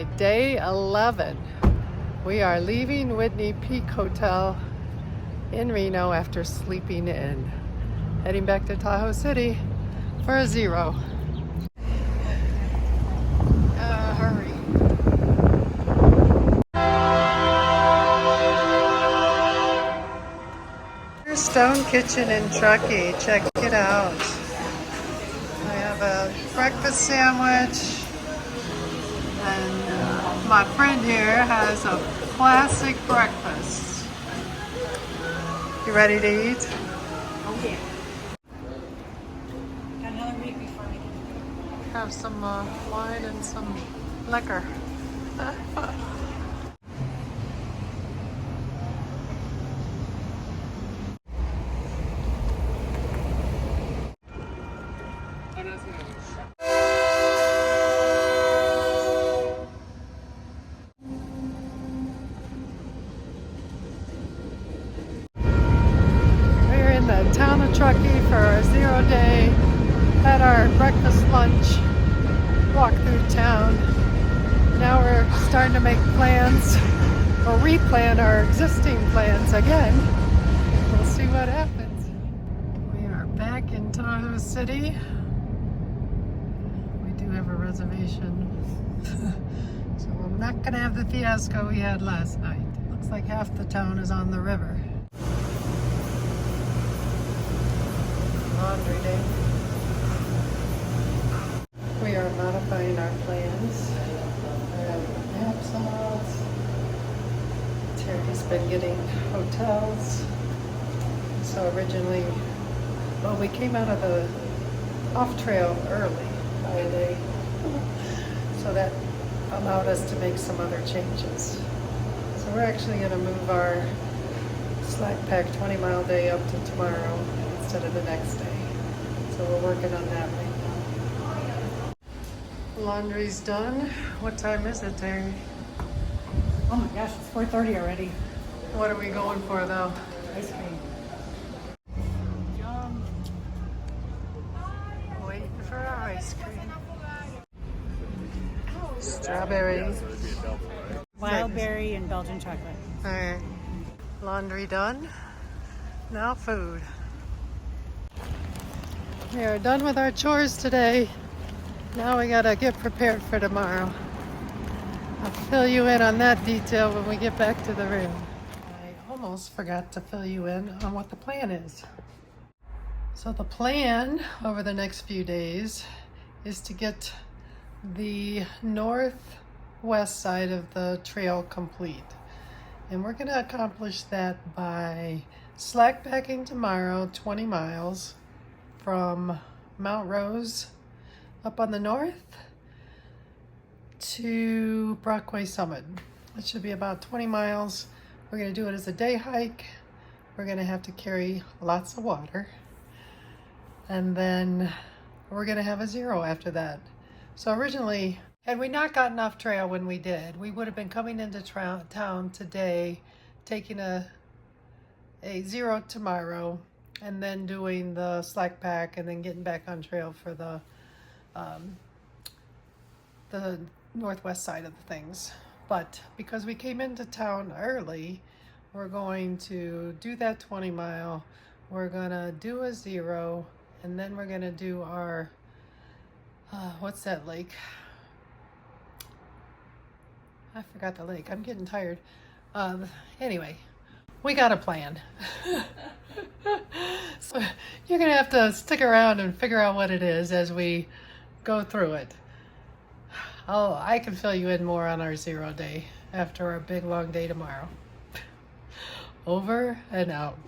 Day 11. We are leaving Whitney Peak Hotel in Reno after sleeping in. Heading back to Tahoe City for a zero. Hurry. Cornerstone Kitchen in Truckee. Check it out. I have a breakfast sandwich. And my friend here has a classic breakfast. You ready to eat? Oh yeah. Got another week before we can Have some wine and some liquor. The town of Truckee for a 0 day. Had our breakfast, lunch, walk through town. Now we're starting to make plans or replan our existing plans again. We'll see what happens. We are back in Tahoe City. We do have a reservation. So I'm not gonna have the fiasco we had last night. Looks like half the town is on the river. Laundry day. We are modifying our plans. We're having maps out. Terry's been getting hotels. So originally, well, we came out of the off trail early by a day. So that allowed us to make some other changes. So we're actually going to move our slack pack 20-mile day up to tomorrow instead of the next day. So we're working on that right now. Laundry's done. What time is it, Terry? Oh my gosh, it's 4:30 already. What are we going for though? Ice cream. Waiting for our ice cream. Strawberry. Wild berry and Belgian chocolate. Alright. Laundry done. Now food. We are done with our chores today. Now we gotta get prepared for tomorrow. I'll fill you in on that detail when we get back to the room. I almost forgot to fill you in on what the plan is. So the plan over the next few days is to get the northwest side of the trail complete. And we're gonna accomplish that by slack packing tomorrow 20 miles from Mount Rose up on the north to Brockway Summit. It should be about 20 miles. We're going to do it as a day hike. We're going to have to carry lots of water. And then we're going to have a zero after that. So originally, had we not gotten off trail when we did, we would have been coming into town today, taking a zero tomorrow, and then doing the slack pack and then getting back on trail for the northwest side of the things. But because we came into town early, we're going to do that 20 mile. We're gonna do a zero, and then we're gonna do our, what's that lake? I forgot the lake. I'm getting tired. Anyway, we got a plan. So you're gonna have to stick around and figure out what it is as we go through it. I can fill you in more on our 0 day after our big long day tomorrow. Over and out.